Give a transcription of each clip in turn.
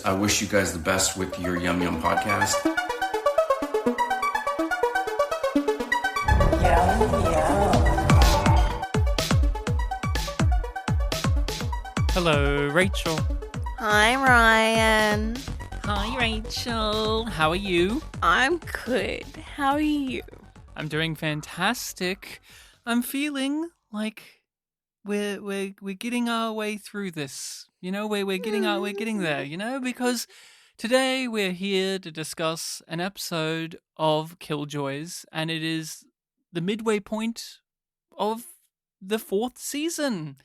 I wish you guys the best with your Yum Yum podcast. Yum, yum. Hello, Rachel. Hi, Ryan. Hi, Rachel. How are you? I'm good. How are you? I'm doing fantastic. I'm feeling like we're getting our way through this. You know, we're getting there, you know, because today we're here to discuss an episode of Killjoys, and it is the midway point of the 4th season.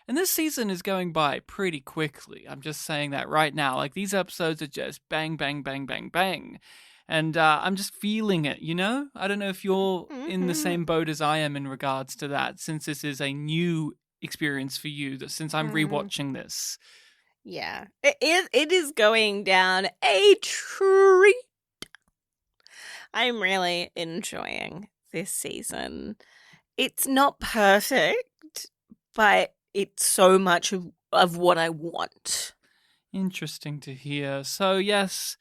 And this season is going by pretty quickly. I'm just saying that right now. Like, these episodes are just bang, bang, bang, bang, bang. And I'm just feeling it, you know? I don't know if you're in the same boat as I am in regards to that, since this is a new experience for you, since I'm rewatching this. Yeah, it is going down a treat. I'm really enjoying this season. It's not perfect, but it's so much of what I want. Interesting to hear. So, yes,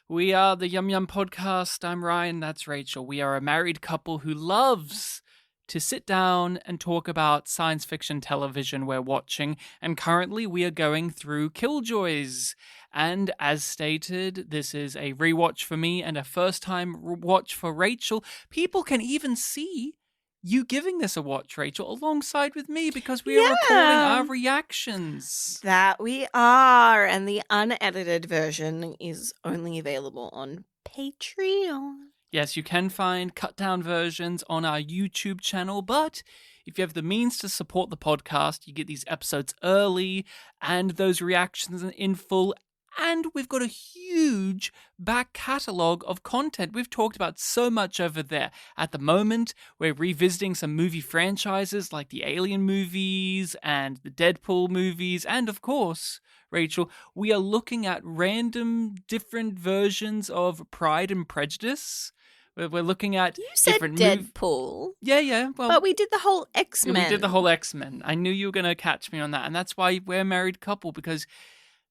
we are the Yum Yum Podcast. I'm Ryan, that's Rachel. We are a married couple who loves to sit down and talk about science fiction television we're watching, and currently we are going through Killjoys. And as stated, this is a rewatch for me and a first-time watch for Rachel. People can even see you giving this a watch, Rachel, alongside with me, because we are recording our reactions. That we are, and the unedited version is only available on Patreon. Yes, you can find cut-down versions on our YouTube channel, but if you have the means to support the podcast, you get these episodes early and those reactions in full, and we've got a huge back catalogue of content. We've talked about so much over there. At the moment, we're revisiting some movie franchises like the Alien movies and the Deadpool movies, and of course, Rachel, we are looking at random different versions of Pride and Prejudice. We're looking at You said different Deadpool. Yeah. Well, But we did the whole X-Men. we did the whole X-Men. I knew you were going to catch me on that, and that's why we're a married couple, because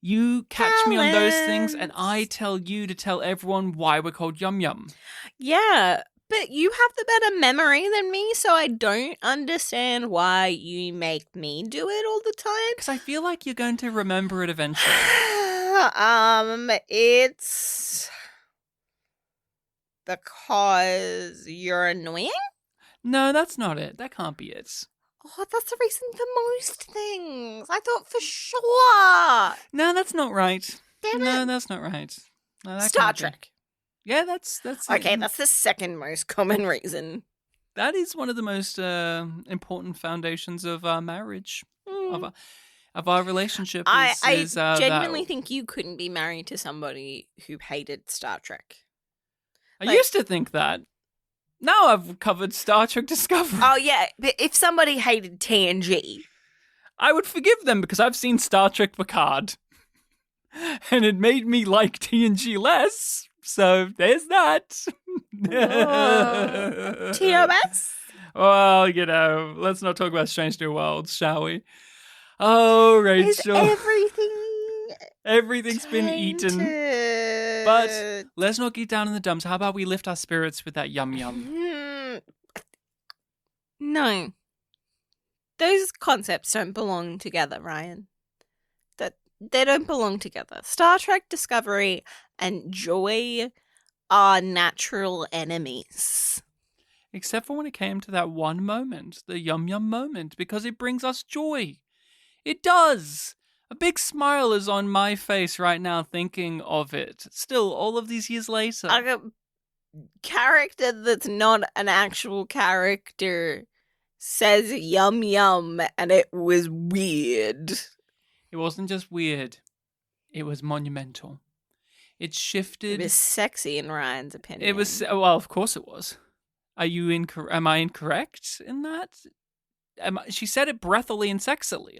you catch me on those things, and I tell you to tell everyone why we're called Yum Yum. Yeah, but you have the better memory than me, so I don't understand why you make me do it all the time. Because I feel like you're going to remember it eventually. It's because you're annoying? No, that's not it. That can't be it. Oh, that's the reason for most things. I thought for sure. No, that's not right. Damn No, it. that's not right. No, that Star can't be. Trek. Yeah, that's Okay, it. that's the second most common reason. That is one of the most important foundations of our marriage, of our relationship. I genuinely that think you couldn't be married to somebody who hated Star Trek. I used to think that. Now I've covered Star Trek Discovery. Oh, yeah, but if somebody hated TNG... I would forgive them because I've seen Star Trek Picard. And it made me like TNG less. So there's that. TOS? Well, you know, let's not talk about Strange New Worlds, shall we? Oh, Rachel. Everything's been eaten. But let's not get down in the dumps. How about we lift our spirits with that yum yum? No. Those concepts don't belong together, Ryan. They don't belong together. Star Trek Discovery and joy are natural enemies. Except for when it came to that one moment, the yum yum moment, because it brings us joy. It does. A big smile is on my face right now thinking of it. Still, all of these years later. A character that's not an actual character says yum yum, and it was weird. It wasn't just weird. It was monumental. It shifted. It was sexy in Ryan's opinion. It was, well, of course it was. Am I incorrect in that? She said it breathily and sexily.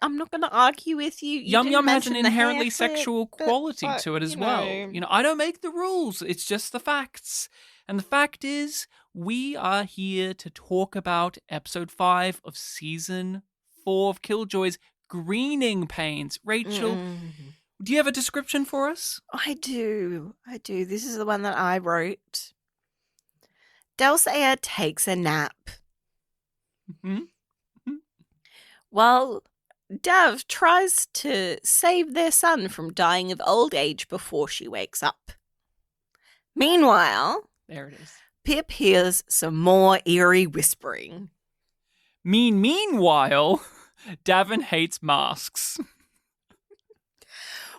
I'm not going to argue with you. Yum Yum has an inherently sexual quality to it as well. know. You know, I don't make the rules. It's just the facts. And the fact is, we are here to talk about episode 5 of season 4 of Killjoys, Greening Pains. Rachel, Do you have a description for us? I do. This is the one that I wrote. Dulcea takes a nap. Mm-hmm. While Dav tries to save their son from dying of old age before she wakes up. Meanwhile, There it is. Pip hears some more eerie whispering. Meanwhile, Davin hates masks.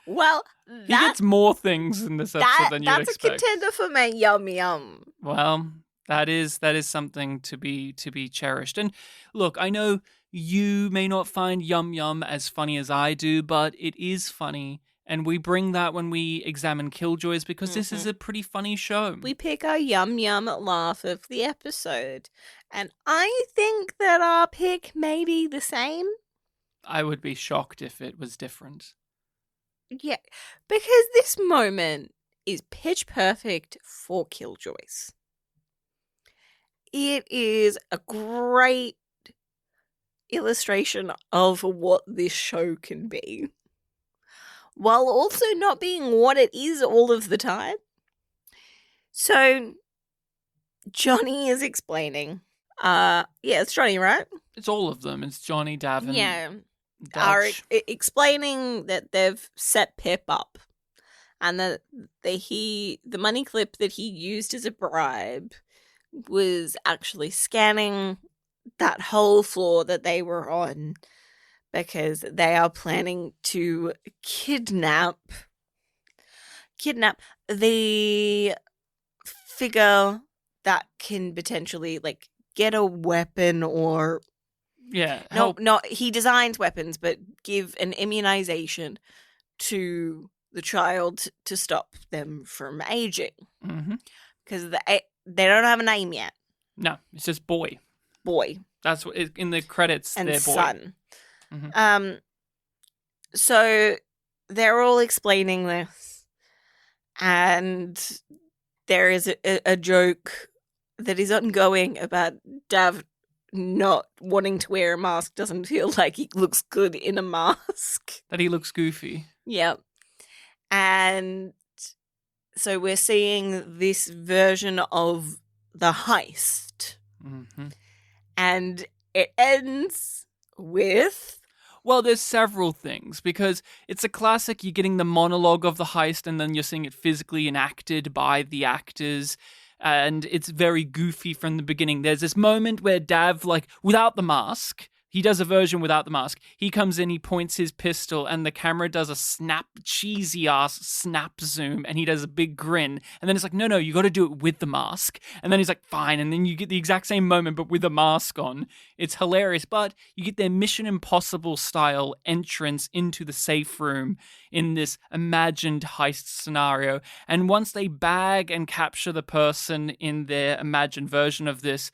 Well, He gets more things in this episode than you'd that's expect. a contender for my yum yum. Well, that is something to be cherished. And look, I know you may not find Yum Yum as funny as I do, but it is funny. And we bring that when we examine Killjoys because this is a pretty funny show. We pick our yum yum laugh of the episode. And I think that our pick may be the same. I would be shocked if it was different. Yeah, because this moment is pitch perfect for Killjoys. It is a great illustration of what this show can be, while also not being what it is all of the time. So, Johnny is explaining. It's Johnny, right? It's all of them. It's Johnny, Davin, Yeah. Are Dutch. explaining that they've set Pip up and that the money clip that he used as a bribe was actually scanning that whole floor that they were on because they are planning to kidnap the figure that can potentially like get a weapon or help. No, he designs weapons, but give an immunization to the child to stop them from aging. Because they don't have a name yet. No, it's just boy. Boy. That's what in the credits. And they're boy. son. So they're all explaining this, and there is a joke that is ongoing about Dav not wanting to wear a mask, doesn't feel like he looks good in a mask. That he looks goofy. Yep. And so we're seeing this version of the heist. And it ends with... Well, there's several things, because it's a classic, you're getting the monologue of the heist and then you're seeing it physically enacted by the actors. And it's very goofy from the beginning. There's this moment where Dav, like, without the mask, he does a version without the mask. He comes in, he points his pistol, and the camera does a cheesy-ass snap zoom, and he does a big grin. And then it's like, no, you got to do it with the mask. And then he's like, fine. And then you get the exact same moment, but with a mask on. It's hilarious, but you get their Mission Impossible-style entrance into the safe room in this imagined heist scenario. And once they bag and capture the person in their imagined version of this,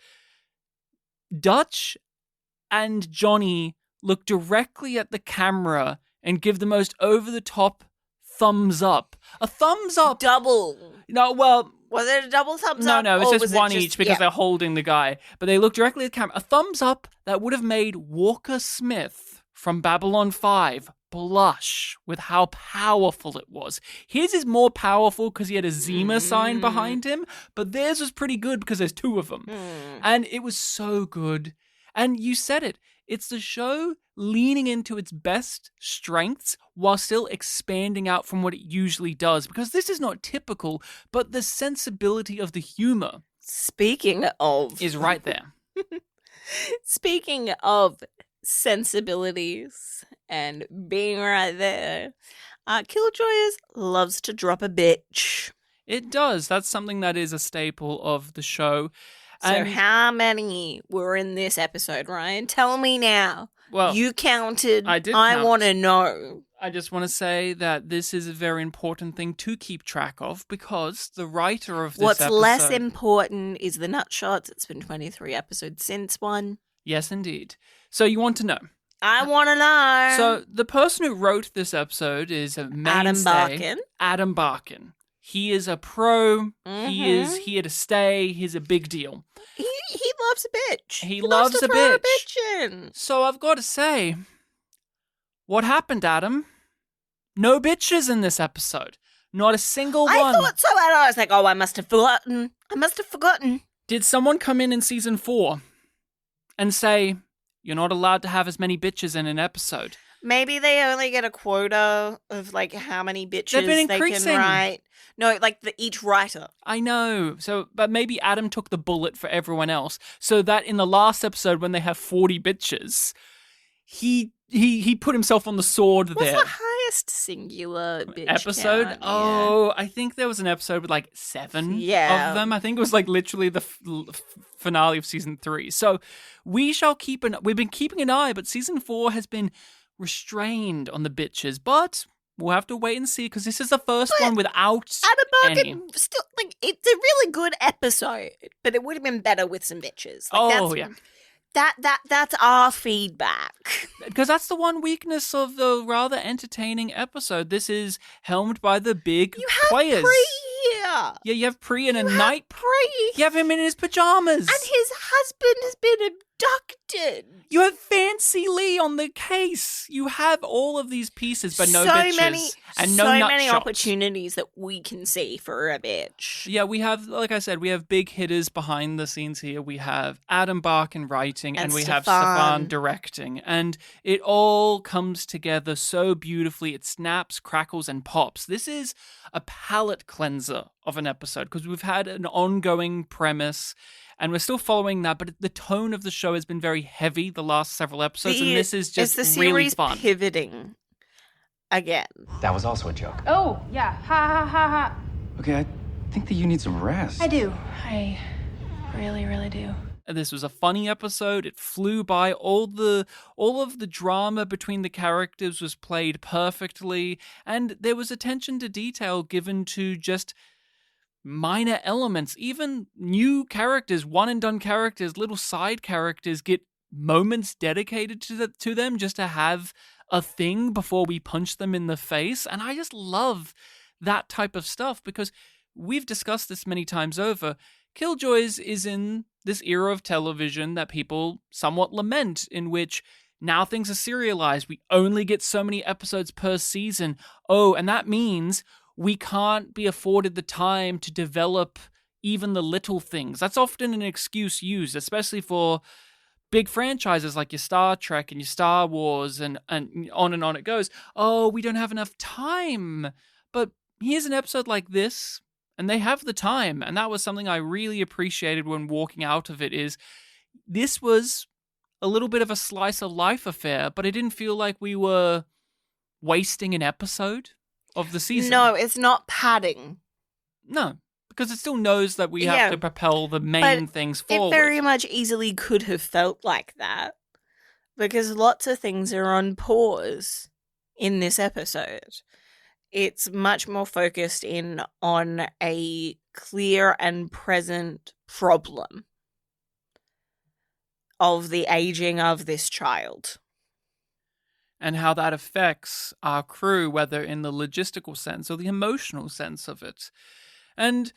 Dutch and Johnny look directly at the camera and give the most over-the-top thumbs up. A thumbs up. Double. No, well... Was it a double thumbs up? No, it's just one each because they're holding the guy. But they look directly at the camera. A thumbs up that would have made Walker Smith from Babylon 5 blush with how powerful it was. His is more powerful because he had a Zima sign behind him, but theirs was pretty good because there's two of them. And it was so good. And you said it. It's the show leaning into its best strengths while still expanding out from what it usually does. Because this is not typical, but the sensibility of the humor... Speaking of... is right there. Speaking of sensibilities and being right there, Killjoys loves to drop a bitch. It does. That's something that is a staple of the show. So how many were in this episode, Ryan? Tell me now. Well, you counted. I did. I want to know. I just want to say that this is a very important thing to keep track of because the writer of this What's episode... less important is the nut shots. It's been 23 episodes since one. Yes, indeed. So you want to know. I want to know. So the person who wrote this episode is a mainstay, Adam Barkin. Adam Barkin. He is a pro. He is here to stay. He's a big deal. He loves a bitch. He loves to a throw bitch. A bitch in. So I've got to say, what happened, Adam? No bitches in this episode. Not a single one. I thought so, and I was like, oh, I must have forgotten. Did someone come in season 4 and say, you're not allowed to have as many bitches in an episode? Maybe they only get a quota of, like, how many bitches been they increasing. can write. No, like, each writer. I know. So, but maybe Adam took the bullet for everyone else, so that in the last episode when they have 40 bitches, he put himself on the sword What's there. the highest singular bitch Episode? count? Oh, I think there was an episode with like 7 of them. I think it was like literally the finale of season 3. So we've been keeping an eye, but season 4 has been restrained on the bitches. But we'll have to wait and see, because this is the first one without any. Adam still, like, it's a really good episode, but it would have been better with some bitches. Like, Yeah. That's our feedback. Because that's the one weakness of the rather entertaining episode. This is helmed by the big You have players. Pri here. Yeah, you have Pri in a You have night. Pri. You have him in his pajamas. And his husband has been abducted. You have Fancy Lee on the case. You have all of these pieces, but no bitches. And no nut many shots. opportunities that we can see for a bitch. Yeah, we have, like I said, we have big hitters behind the scenes here. We have Adam Barkin writing, and we have Stefan directing. And it all comes together so beautifully. It snaps, crackles, and pops. This is a palate cleanser of an episode, because we've had an ongoing premise, and we're still following that, but the tone of the show has been very heavy the last several episodes, and this is just the really series fun. pivoting again. That was also a joke. Oh, yeah. Ha ha ha ha. Okay, I think that you need some rest. I do. I really, really do. This was a funny episode. It flew by. All of the drama between the characters was played perfectly, and there was attention to detail given to just minor elements. Even new characters, one-and-done characters, little side characters get moments dedicated to them just to have a thing before we punch them in the face. And I just love that type of stuff, because we've discussed this many times over. Killjoys is in this era of television that people somewhat lament, in which now things are serialized. We only get so many episodes per season. Oh, and that means we can't be afforded the time to develop even the little things. That's often an excuse used, especially for big franchises like your Star Trek and your Star Wars, and on it goes. Oh, we don't have enough time. But here's an episode like this, and they have the time. And that was something I really appreciated when walking out of it, is this was a little bit of a slice of life affair, but it didn't feel like we were wasting an episode of the season. No, it's not padding. No, because it still knows that we have to propel the main things forward. It very much easily could have felt like that, because lots of things are on pause in this episode. It's much more focused in on a clear and present problem of the aging of this child. And how that affects our crew, whether in the logistical sense or the emotional sense of it. And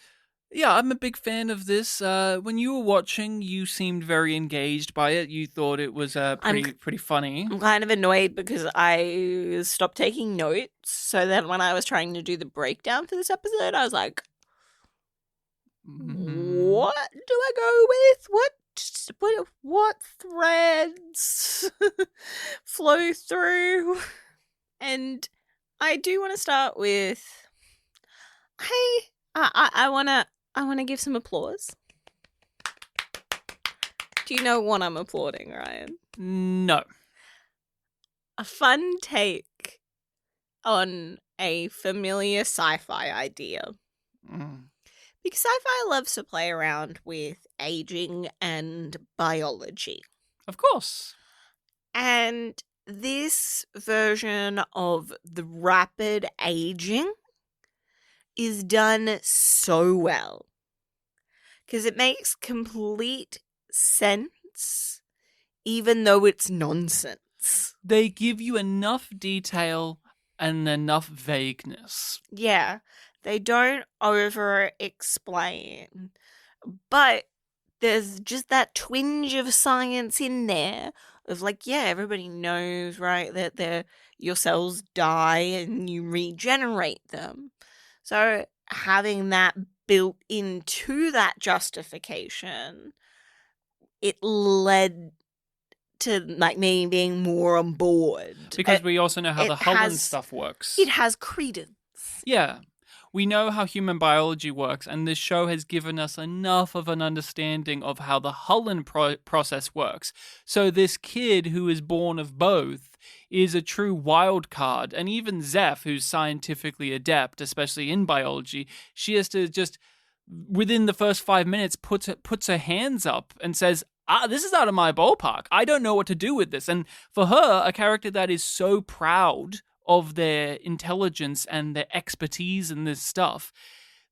yeah, I'm a big fan of this. When you were watching, you seemed very engaged by it. You thought it was pretty funny. I'm kind of annoyed because I stopped taking notes, so that when I was trying to do the breakdown for this episode, I was like, what do I go with? What threads flow through? And I do want to start with, I want to give some applause. Do you know what I'm applauding, Ryan? No. A fun take on a familiar sci-fi idea. Because sci-fi loves to play around with aging and biology. Of course. And this version of the rapid aging is done so well. Because it makes complete sense, even though it's nonsense. They give you enough detail and enough vagueness. Yeah. They don't over-explain, but there's just that twinge of science in there of like, yeah, everybody knows, right, that your cells die and you regenerate them. So having that built into that justification, it led to like me being more on board. Because we also know how it the Hullen has- stuff works. It has credence. Yeah. We know how human biology works, and this show has given us enough of an understanding of how the Hullen process works. So this kid who is born of both is a true wild card, and even Zeph, who's scientifically adept, especially in biology, she has to just, within the first 5 minutes, puts her hands up and says, this is out of my ballpark. I don't know what to do with this. And for her, a character that is so proud of their intelligence and their expertise in this stuff,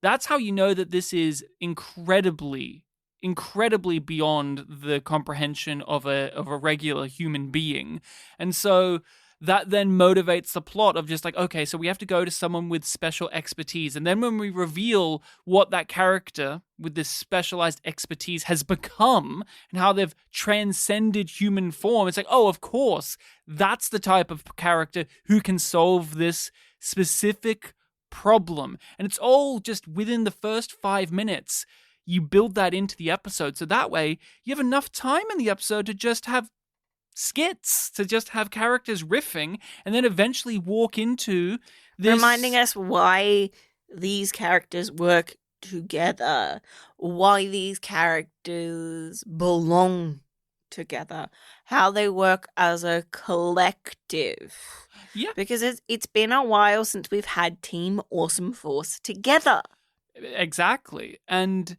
that's how you know that this is incredibly beyond the comprehension of a regular human being. And so that then motivates the plot of just like, okay, so we have to go to someone with special expertise. And then when we reveal what that character with this specialized expertise has become and how they've transcended human form, it's like, oh, of course, that's the type of character who can solve this specific problem. And it's all just within the first 5 minutes. You build that into the episode. So that way you have enough time in the episode to just have skits, to just have characters riffing, and then eventually walk into this, reminding us why these characters work together, why these characters belong together, how they work as a collective. Yeah. Because it's been a while since we've had Team Awesome Force together. Exactly. And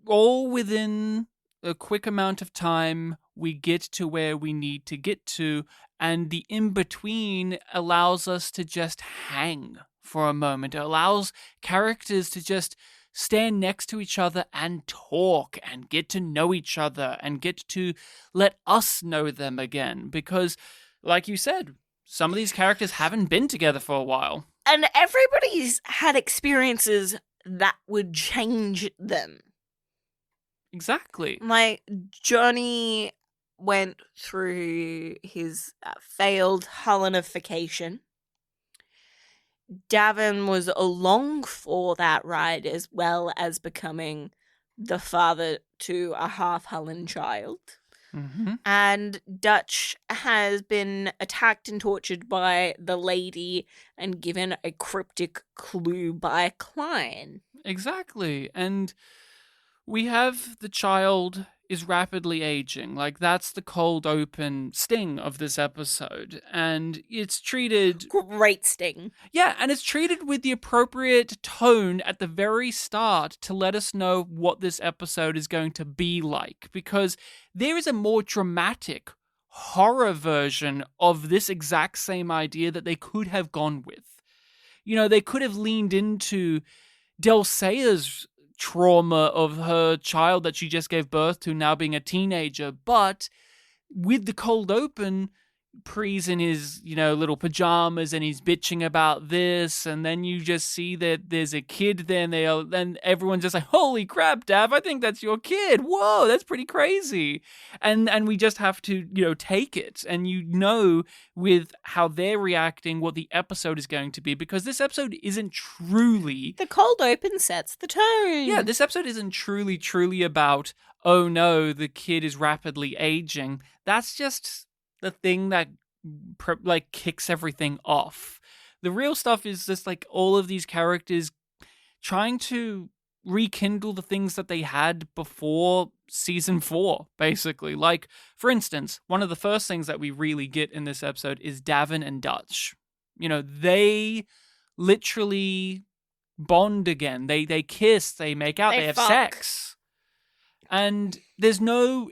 all within a quick amount of time, we get to where we need to get to, and the in-between allows us to just hang for a moment. It allows characters to just stand next to each other and talk and get to know each other and get to let us know them again. Because, like you said, some of these characters haven't been together for a while. And everybody's had experiences that would change them. Exactly. Like, Johnny went through his failed Hullenification. Davin was along for that ride, as well as becoming the father to a half Hullen child. Mm-hmm. And Dutch has been attacked and tortured by the lady and given a cryptic clue by Klein. Exactly. And we have the child is rapidly aging. Like, that's the cold open sting of this episode. And it's treated... Great sting. Yeah, and it's treated with the appropriate tone at the very start to let us know what this episode is going to be like. Because there is a more dramatic horror version of this exact same idea that they could have gone with. You know, they could have leaned into Delcea's trauma of her child that she just gave birth to now being a teenager, but with the cold open, Pre's in his, little pajamas and he's bitching about this, and then you just see that there's a kid there, and then everyone's just like, holy crap, Dav, I think that's your kid. Whoa, that's pretty crazy. And we just have to, take it, and with how they're reacting what the episode is going to be, because this episode isn't truly... The cold open sets the tone. Yeah, this episode isn't truly about, oh no, the kid is rapidly aging. That's just the thing that kicks everything off. The real stuff is just like all of these characters trying to rekindle the things that they had before season 4, basically. Like, for instance, one of the first things that we really get in this episode is Davin and Dutch. They literally bond again. They kiss, they make out, they have fuck. sex. And there's no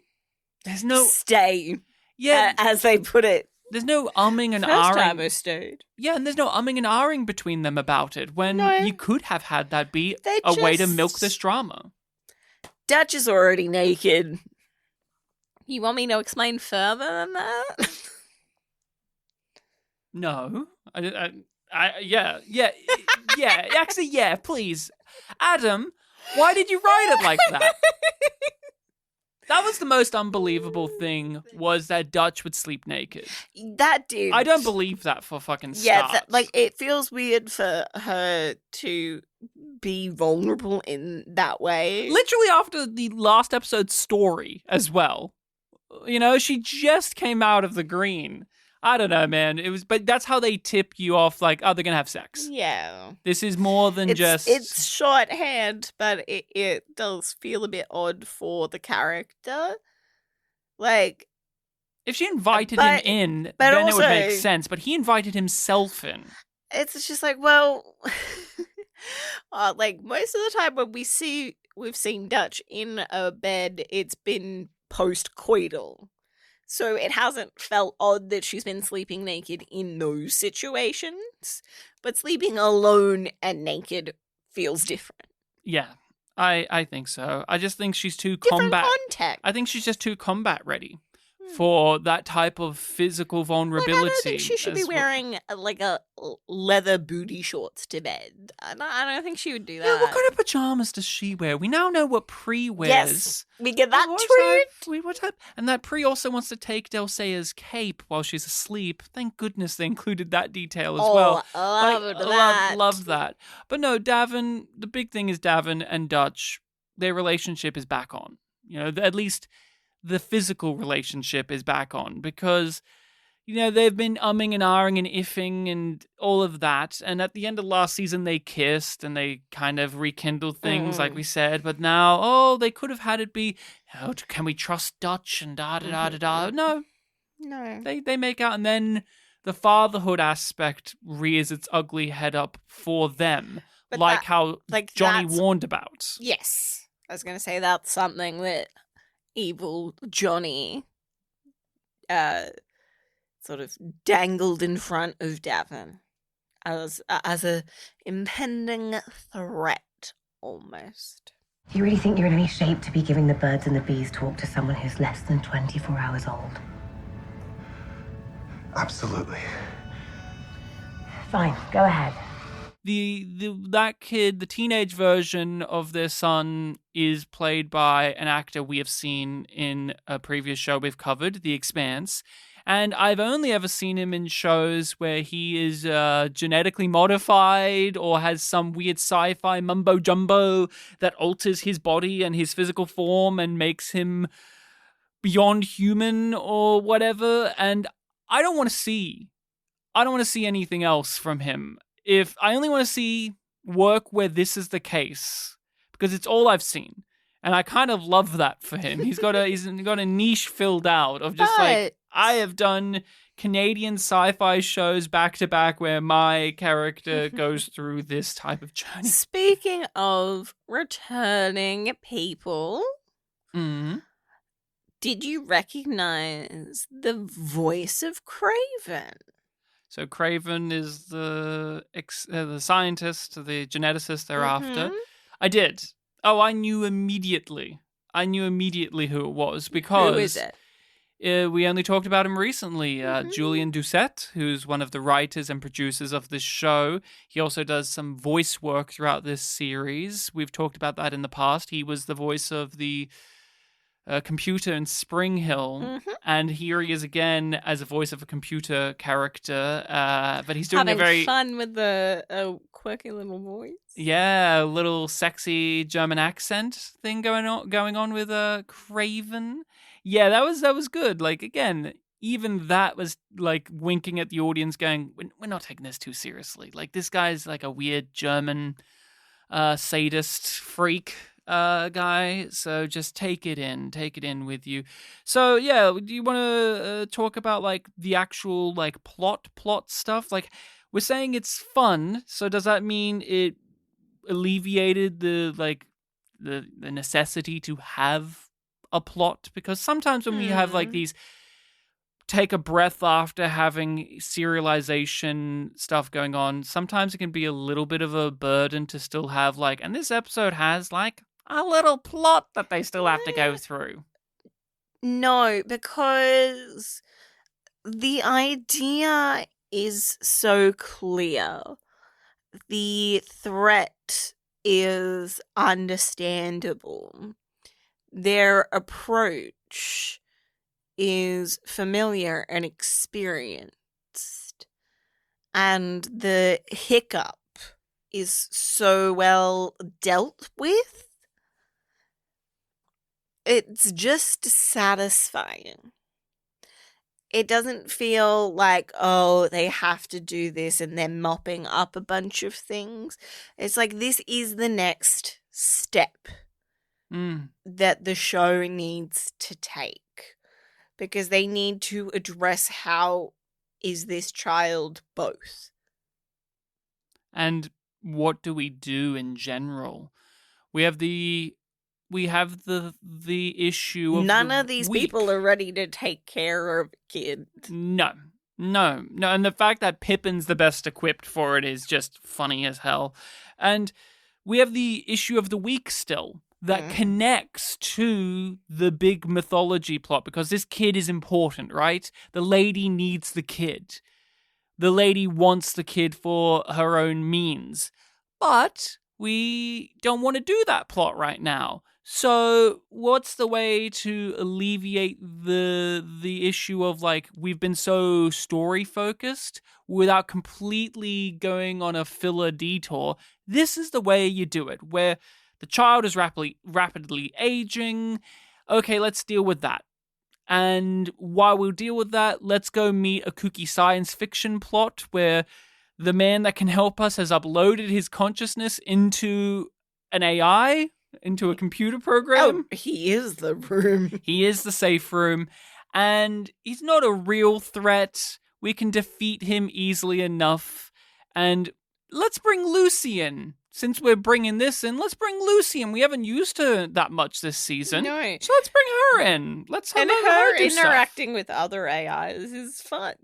stay. Yeah, as they put it. There's no umming and First ahhing. time I stayed. Yeah, and there's no umming and ahhing between them about it when No. you could have had that be They a way to just- milk this drama. Dutch is already naked. You want me to explain further than that? No, yeah. Actually, yeah. Please, Adam, why did you write it like that? That was the most unbelievable thing, was that Dutch would sleep naked. That did. I don't believe that for fucking Yeah, starts. it feels weird for her to be vulnerable in that way. Literally after the last episode's story as well. You know, she just came out of the green. I don't know, man. But that's how they tip you off, like, oh, they're gonna have sex. Yeah. This is more than It's shorthand, but it does feel a bit odd for the character. Like, if she invited him in, then it would also, make sense. But he invited himself in. It's just like, well, like most of the time when we've seen Dutch in a bed, it's been post-coital. So it hasn't felt odd that she's been sleeping naked in those situations, but sleeping alone and naked feels different. Yeah, I think so. I just think she's too Different combat. context. I think she's just too combat ready for that type of physical vulnerability. Like, I don't think she should be wearing like a leather booty shorts to bed. I don't think she would do that. Yeah, what kind of pajamas does she wear? We now know what Pre wears. Yes, we get that What type? And that Pre also wants to take Delcea's cape while she's asleep. Thank goodness they included that detail as well. Loved that. But no, Davin, the big thing is Davin and Dutch, their relationship is back on. You know, at least the physical relationship is back on, because, you know, they've been umming and ahhing and iffing and all of that. And at the end of last season, they kissed and they kind of rekindled things, like we said. But now, they could have had it be, can we trust Dutch and da-da-da-da-da? No. They make out, and then the fatherhood aspect rears its ugly head up for them, but how Johnny warned about. Yes. I was going to say that's something that evil Johnny sort of dangled in front of Davin as a impending threat, almost. Do you really think you're in any shape to be giving the birds and the bees talk to someone who's less than 24 hours old? Absolutely. Fine, go ahead. That kid, the teenage version of their son, is played by an actor we have seen in a previous show we've covered, The Expanse. And I've only ever seen him in shows where he is genetically modified or has some weird sci-fi mumbo-jumbo that alters his body and his physical form and makes him beyond human or whatever. And I don't want to see anything else from him. If I only want to see work where this is the case, because it's all I've seen, and I kind of love that for him. He's got a niche filled out of just like, I have done Canadian sci-fi shows back to back where my character goes through this type of journey. Speaking of returning people, did you recognize the voice of Craven? So Craven is the scientist, the geneticist they're after. I did. Oh, I knew immediately who it was, because... Who is it? We only talked about him recently. Julian Doucette, who's one of the writers and producers of this show. He also does some voice work throughout this series. We've talked about that in the past. He was the voice of the computer in Spring Hill, and here he is again as a voice of a computer character, but he's doing having fun with the quirky little voice. Yeah, a little sexy German accent thing going on with Craven. Yeah, that was good. Like, again, even that was like winking at the audience, going, "We're not taking this too seriously. Like, this guy's like a weird German sadist freak." Guy, so just take it in with you. So yeah, do you want to talk about like the actual like plot stuff? Like, we're saying it's fun, so does that mean it alleviated the necessity to have a plot? Because sometimes when we have like these take a breath after having serialization stuff going on, sometimes it can be a little bit of a burden to still have like, and this episode has like a little plot that they still have to go through. No, because the idea is so clear. The threat is understandable. their approach is familiar and experienced, and the hiccup is so well dealt with. It's just satisfying. It doesn't feel like, oh, they have to do this and they're mopping up a bunch of things. It's like, this is the next step that the show needs to take, because they need to address how is this child both. And what do we do in general? We have the issue of None the of these week. people are ready to take care of a kid. No. And the fact that Pippin's the best equipped for it is just funny as hell. And we have the issue of the week still that connects to the big mythology plot, because this kid is important, right? The lady needs the kid. The lady wants the kid for her own means. But we don't want to do that plot right now. So what's the way to alleviate the issue of, like, we've been so story focused without completely going on a filler detour? This is the way you do it, where the child is rapidly aging. Okay, let's deal with that. And while we'll deal with that, let's go meet a kooky science fiction plot where the man that can help us has uploaded his consciousness into an AI, into a computer program. Oh, he is the room. He is the safe room. And he's not a real threat. We can defeat him easily enough. And let's bring Lucy in. Since we're bringing this in, let's bring Lucy in. We haven't used her that much this season. No. So let's bring her in. Let's have And her her do stuff. interacting with other AIs is fun.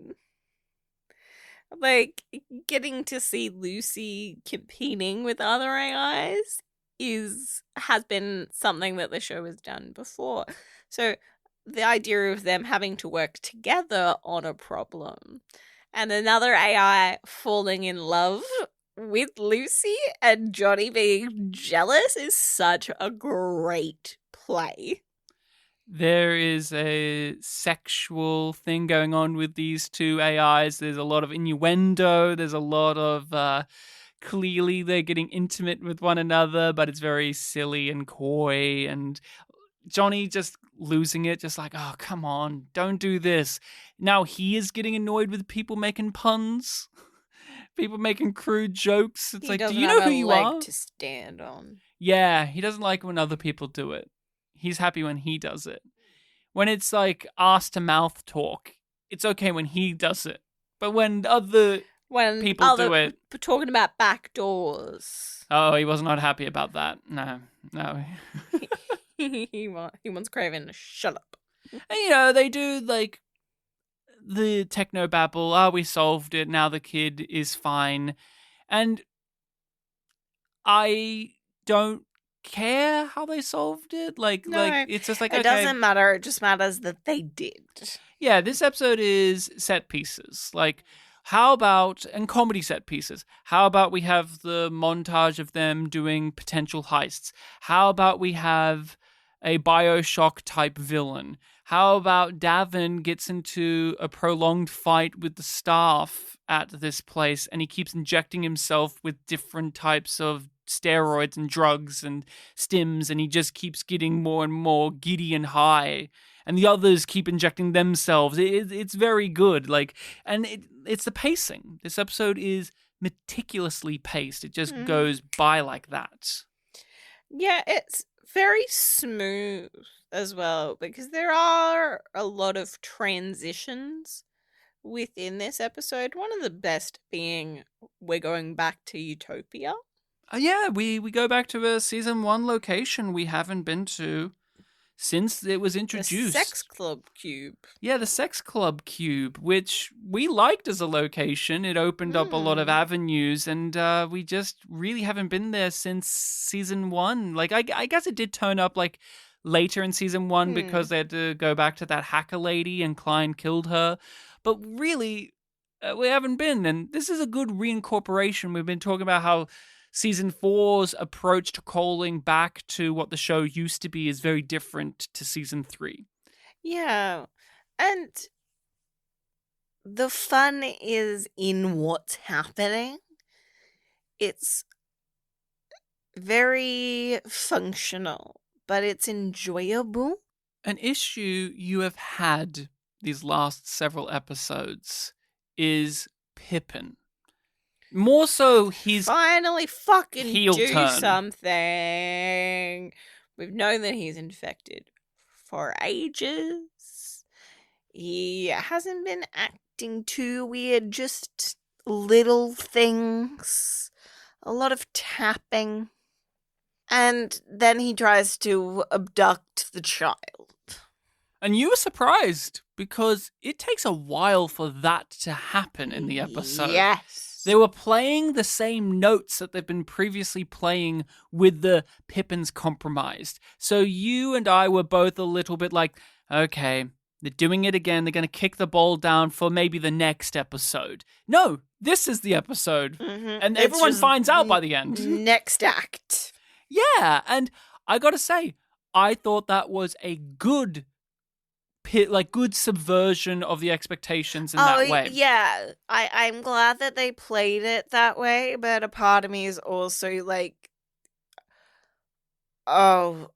Like, getting to see Lucy competing with other AIs has been something that the show has done before. So the idea of them having to work together on a problem and another AI falling in love with Lucy and Johnny being jealous is such a great play. There is a sexual thing going on with these two AIs. There's a lot of innuendo. There's a lot of clearly they're getting intimate with one another, but it's very silly and coy. And Johnny just losing it, just like, oh, come on, don't do this. Now he is getting annoyed with people making puns. People making crude jokes. It's He like, do doesn't you know have who a you leg are? to stand on. Yeah, he doesn't like when other people do it. He's happy when he does it. When it's like ass to mouth talk, it's okay when he does it. But when other people do it, talking about back doors. oh, he was not happy about that. No. he wants Craven to shut up. And, they do like the techno babble. We solved it. Now the kid is fine. And I don't care how they solved it. Like it's just like, it okay. doesn't matter. It just matters that they did. Yeah, this episode is set pieces. Like, how about, and comedy set pieces, how about we have the montage of them doing potential heists? How about we have a Bioshock type villain? How about Davin gets into a prolonged fight with the staff at this place and he keeps injecting himself with different types of steroids and drugs and stims, and he just keeps getting more and more giddy and high, and the others keep injecting themselves. It's very good. Like, and it's the pacing. This episode is meticulously paced. It just goes by like that. Yeah, it's very smooth as well, because there are a lot of transitions within this episode. One of the best being we're going back to Utopia. Yeah, we go back to a season 1 location we haven't been to since it was introduced. The Sex Club Cube. Yeah, the Sex Club Cube, which we liked as a location. It opened up a lot of avenues, and we just really haven't been there since season 1. Like, I guess it did turn up like later in season 1 because they had to go back to that hacker lady and Klein killed her. But really, we haven't been, and this is a good reincorporation. We've been talking about how Season 4's approach to calling back to what the show used to be is very different to Season 3. Yeah. And the fun is in what's happening. It's very functional, but it's enjoyable. An issue you have had these last several episodes is Pippin. More so his Finally fucking heel do turn. something. We've known that he's infected for ages. He hasn't been acting too weird, just little things. A lot of tapping. And then he tries to abduct the child. And you were surprised because it takes a while for that to happen in the episode. Yes. They were playing the same notes that they've been previously playing with the Pippin's compromised. So you and I were both a little bit like, okay, they're doing it again. They're going to kick the ball down for maybe the next episode. No, this is the episode. Mm-hmm. And everyone finds out by the end. Next act. Yeah, and I gotta say, I thought that was a good good subversion of the expectations in that way. Yeah. I'm glad that they played it that way, but a part of me is also like, oh,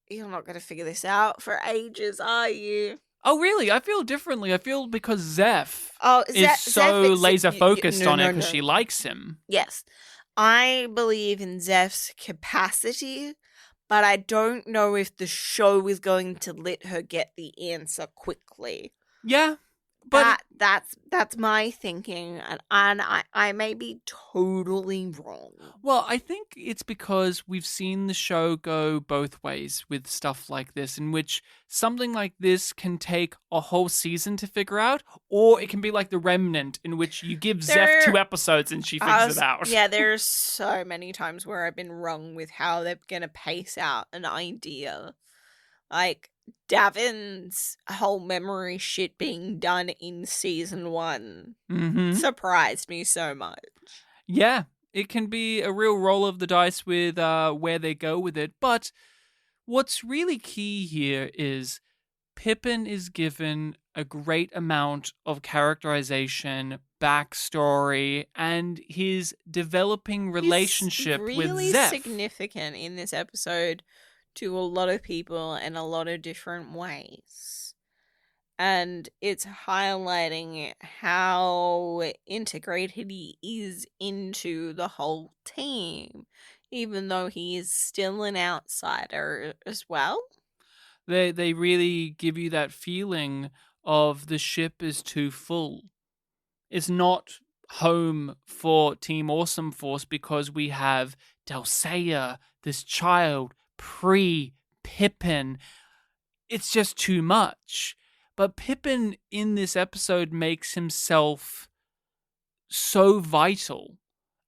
you're not going to figure this out for ages, are you? Oh, really? I feel differently. I feel because Zeph is Zeph so is- laser focused no, on it no, because no. she likes him. Yes. I believe in Zeph's capacity, but I don't know if the show is going to let her get the answer quickly. Yeah, but That's my thinking, and I may be totally wrong. well, I think it's because we've seen the show go both ways with stuff like this, in which something like this can take a whole season to figure out, or it can be like The Remnant, in which you give Zeph 2 episodes and she figures it out. Yeah, there's so many times where I've been wrong with how they're going to pace out an idea. Like, Davin's whole memory shit being done in season 1 surprised me so much. Yeah, it can be a real roll of the dice with where they go with it. But what's really key here is Pippin is given a great amount of characterization, backstory, and his developing relationship He's with really Zeph. significant in this episode to a lot of people in a lot of different ways. And it's highlighting how integrated he is into the whole team, even though he is still an outsider as well. They really give you that feeling of the ship is too full. It's not home for Team Awesome Force because we have Dulcea, this child, pre-Pippin. It's just too much. But Pippin in this episode makes himself so vital.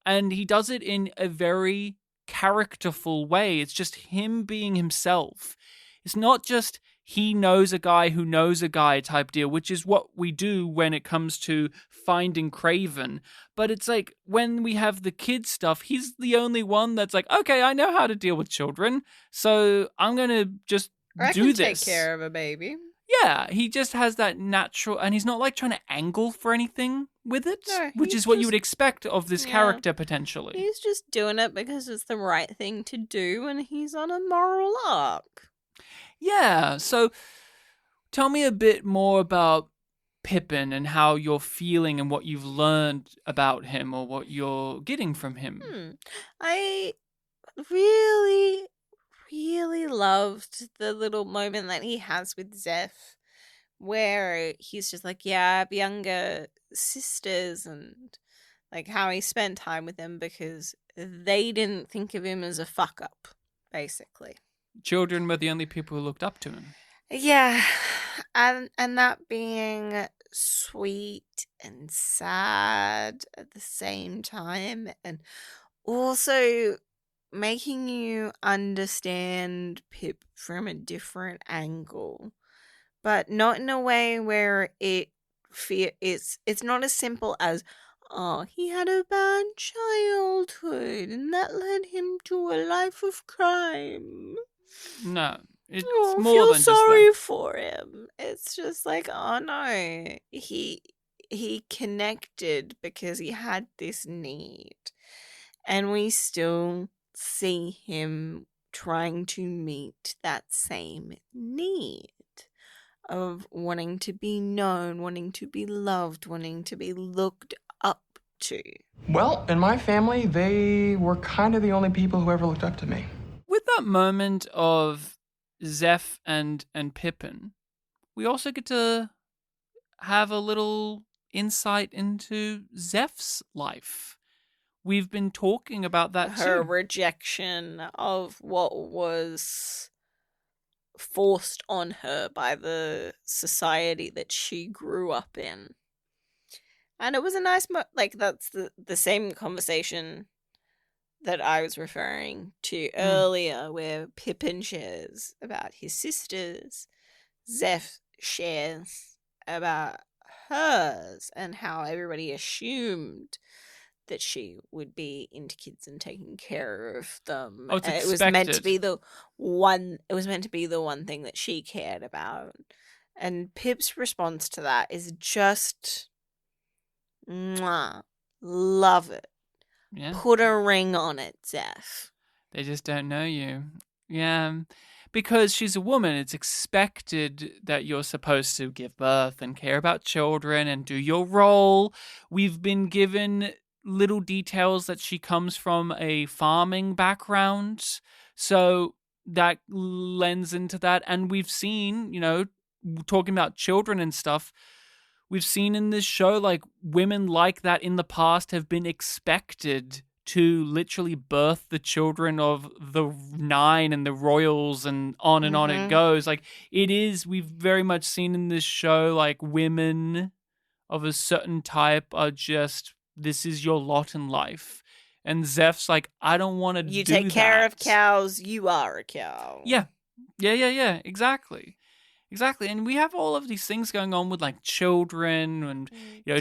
And he does it in a very characterful way. It's just him being himself. It's not just he knows a guy who knows a guy type deal, which is what we do when it comes to finding Craven. But it's like when we have the kid stuff, he's the only one that's like, okay, I know how to deal with children, so I'm going to just do this. Take care of a baby. Yeah, he just has that natural, and he's not like trying to angle for anything with it, No, which he's is what you just- would expect of this character potentially. He's just doing it because it's the right thing to do and he's on a moral arc. Yeah, so tell me a bit more about Pippin and how you're feeling and what you've learned about him or what you're getting from him. I really, really loved the little moment that he has with Zeph where he's just like, yeah, I have younger sisters, and like how he spent time with them because they didn't think of him as a fuck up, basically. Children were the only people who looked up to him. Yeah, and that being sweet and sad at the same time, and also making you understand Pip from a different angle, but not in a way where it's not as simple as oh, he had a bad childhood and that led him to a life of crime. No, it's Oh, more feel than just sorry that. for him. It's just like, oh no, he connected because he had this need, and we still see him trying to meet that same need of wanting to be known, wanting to be loved, wanting to be looked up to. Well, in my family, they were kind of the only people who ever looked up to me. With that moment of Zeph and Pippin, we also get to have a little insight into Zeph's life. We've been talking about that Her too. rejection of what was forced on her by the society that she grew up in. And it was a nice that's the same conversation that I was referring to earlier, where Pippin shares about his sisters, Zeph shares about hers, and how everybody assumed that she would be into kids and taking care of them. Oh, it's it was meant to expected. be the one. It was meant to be the one thing that she cared about, and Pip's response to that is just, mwah, love it. Yeah. Put a ring on it, Zeph. They just don't know you. Yeah. Because she's a woman, it's expected that you're supposed to give birth and care about children and do your role. We've been given little details that she comes from a farming background, so that lends into that. And we've seen, talking about children and stuff, we've seen in this show, like, women like that in the past have been expected to literally birth the children of the Nine and the Royals, and on it goes. Like, we've very much seen in this show, like, women of a certain type are just, this is your lot in life. And Zeph's like, I don't want to do that. You take care of cows, you are a cow. Yeah, exactly. And we have all of these things going on with, like, children and,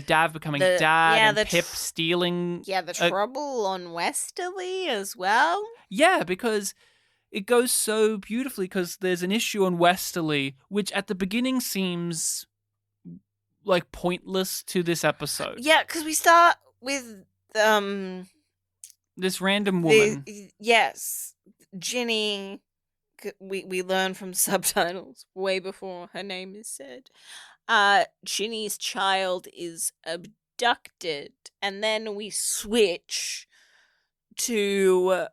Dav becoming dad and Pip stealing. Yeah, the trouble on Westerly as well. Yeah, because it goes so beautifully, because there's an issue on Westerly which at the beginning seems like pointless to this episode. Yeah, because we start with this random woman. Yes, Ginny. We learn from subtitles way before her name is said. Ginny's child is abducted, and then we switch to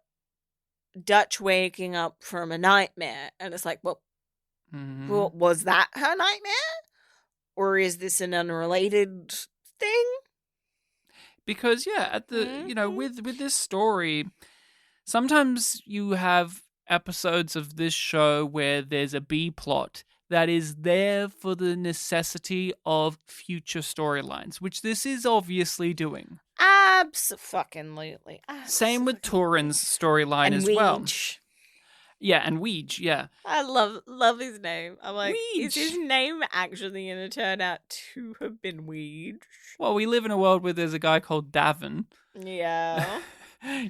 Dutch waking up from a nightmare, and it's like, well, was that her nightmare? Or is this an unrelated thing? Because, at the, with this story, sometimes you have episodes of this show where there's a B plot that is there for the necessity of future storylines, which this is obviously doing. Absolutely. Same with Turin's storyline as well. Yeah, and Weege, yeah. I love his name. I'm like, Weege. Is his name actually going to turn out to have been Weege? Well, we live in a world where there's a guy called Davin. Yeah.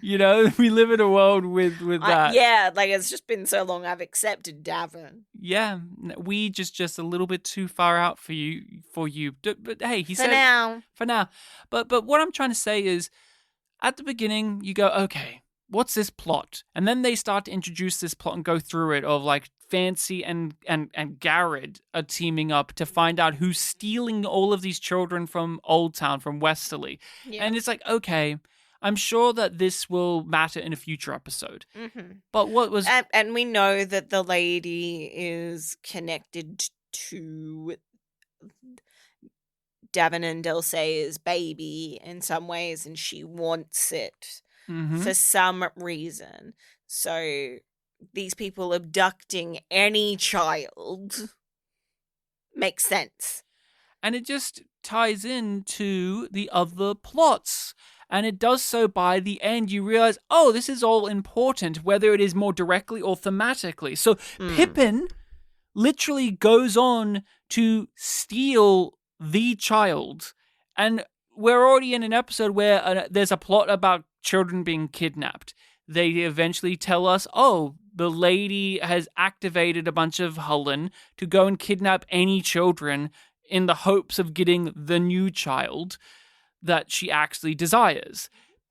We live in a world with that. Yeah, like, it's just been so long I've accepted Davin. Yeah, Weege is just a little bit too far out for you. But hey, he said for now. But what I'm trying to say is, at the beginning you go, okay, what's this plot? And then they start to introduce this plot and go through it of, like, Fancy and Garrett are teaming up to find out who's stealing all of these children from Old Town, from Westerly. Yeah. And it's like, okay, I'm sure that this will matter in a future episode. Mm-hmm. But what was... And we know that the lady is connected to Davin and Dulce's baby in some ways, and she wants it for some reason. So these people abducting any child makes sense. And it just ties into the other plots. And it does so by the end. You realize, oh, this is all important, whether it is more directly or thematically. So Pippin literally goes on to steal the child. And we're already in an episode where there's a plot about children being kidnapped. They eventually tell us, oh, the lady has activated a bunch of Hullen to go and kidnap any children in the hopes of getting the new child that she actually desires.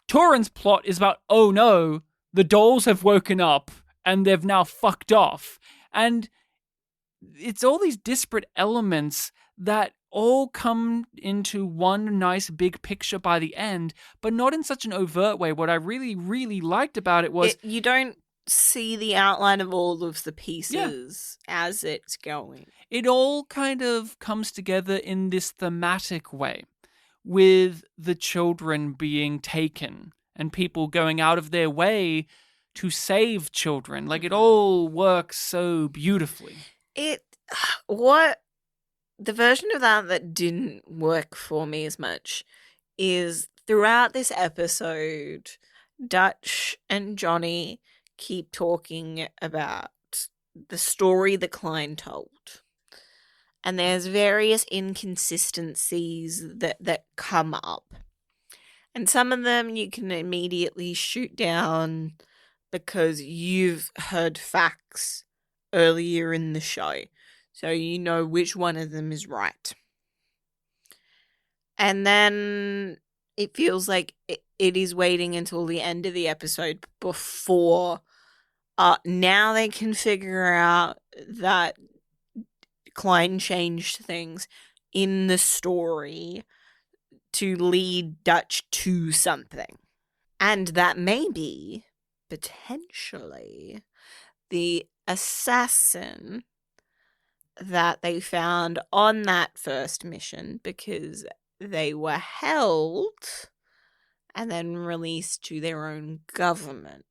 Turin's plot is about, oh no, the dolls have woken up and they've now fucked off. And it's all these disparate elements that all come into one nice big picture by the end, but not in such an overt way. What I really, really liked about it was... you don't see the outline of all of the pieces as it's going. It all kind of comes together in this thematic way, with the children being taken and people going out of their way to save children. Like, it all works so beautifully. The version of that didn't work for me as much is throughout this episode, Dutch and Johnny keep talking about the story that Klein told. And there's various inconsistencies that come up. And some of them you can immediately shoot down because you've heard facts earlier in the show. So you know which one of them is right. And then it feels like it is waiting until the end of the episode before now they can figure out that Klein changed things in the story to lead Dutch to something. And that may be, potentially, the assassin that they found on that first mission, because they were held and then released to their own government,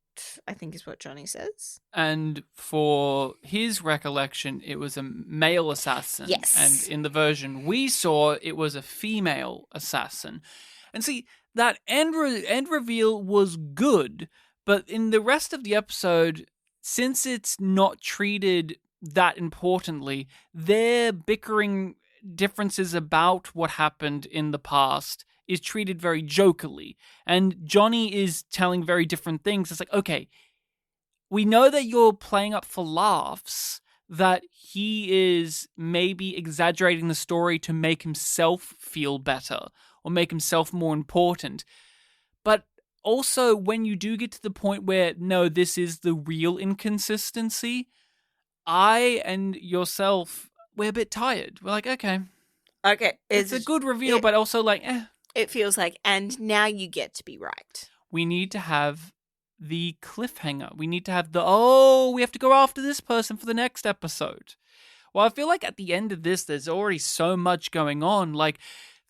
I think is what Johnny says. And for his recollection, it was a male assassin. Yes. And in the version we saw, it was a female assassin. And see, that end reveal was good, but in the rest of the episode, since it's not treated that importantly, their bickering differences about what happened in the past is treated very jokily. And Johnny is telling very different things. It's like, okay, we know that you're playing up for laughs, that he is maybe exaggerating the story to make himself feel better or make himself more important. But also, when you do get to the point where, no, this is the real inconsistency, I and yourself, we're a bit tired. We're like, okay. It's a good reveal, but also like, It feels like, and now you get to be right. We need to have the cliffhanger. We need to have we have to go after this person for the next episode. Well, I feel like at the end of this, there's already so much going on. Like,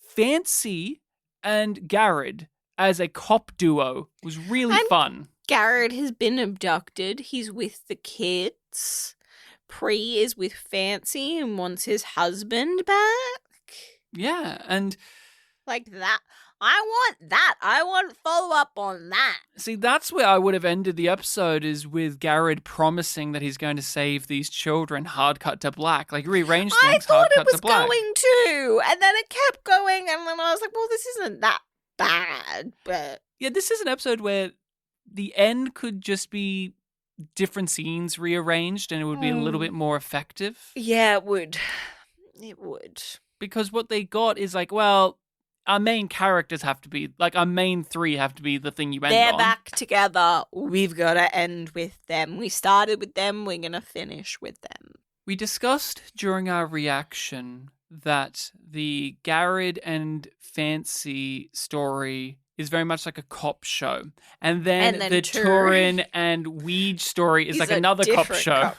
Fancy and Garrett as a cop duo was really fun. Garrett has been abducted. He's with the kids. Pre is with Fancy and wants his husband back. Yeah, and like that. I want that. I want follow-up on that. See, that's where I would have ended the episode, is with Garrett promising that he's going to save these children, hard cut to black. Like, rearrange things, hard cut to black. I thought it was going to, and then it kept going, and then I was like, well, this isn't that bad, but... Yeah, this is an episode where the end could just be different scenes rearranged, and it would be a little bit more effective. Yeah, it would. It would. Because what they got is like, well, our main characters have to be, like, our main three have to be the thing you end on. They're back together. We've got to end with them. We started with them. We're going to finish with them. We discussed during our reaction that the Garrett and Fancy story is very much like a cop show. And then the Turin and Weege story is like another cop show.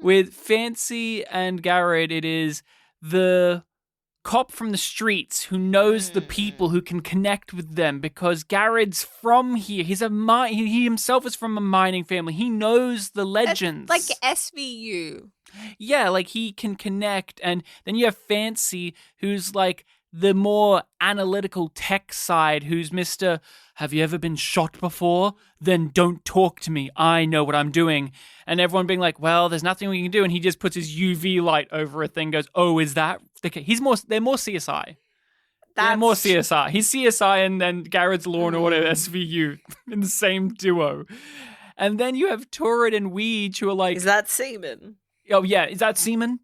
With Fancy and Garrett, it is the cop from the streets who knows the people, who can connect with them, because Garrett's from here. He himself is from a mining family. He knows the legends. Like SVU. Yeah, like he can connect. And then you have Fancy, who's like the more analytical tech side, who's Mr. Have you ever been shot before? Then don't talk to me. I know what I'm doing. And everyone being like, well, there's nothing we can do. And he just puts his UV light over a thing, goes, oh, is that? Okay, they're more CSI. Yeah, more CSI. He's CSI and then Garrett's Law and Order SVU in the same duo. And then you have Torrid and Weege who are like... Is that semen? Oh, yeah. Is that semen?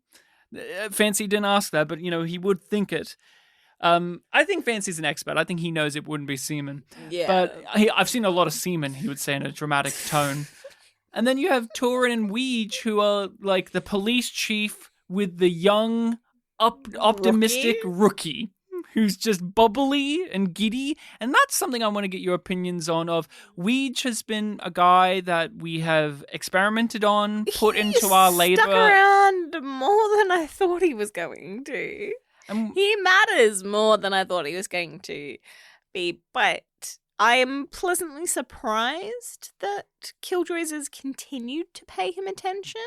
Fancy didn't ask that, but, he would think it. I think Fancy's an expert. I think he knows it wouldn't be semen. Yeah. But I've seen a lot of semen, he would say in a dramatic tone. And then you have Torrid and Weege who are like the police chief with the young, optimistic rookie who's just bubbly and giddy. And that's something I want to get your opinions on. Weege has been a guy that we have experimented on, put into our labor. Stuck around more than I thought he was going to. He matters more than I thought he was going to be, but I am pleasantly surprised that Killjoys has continued to pay him attention.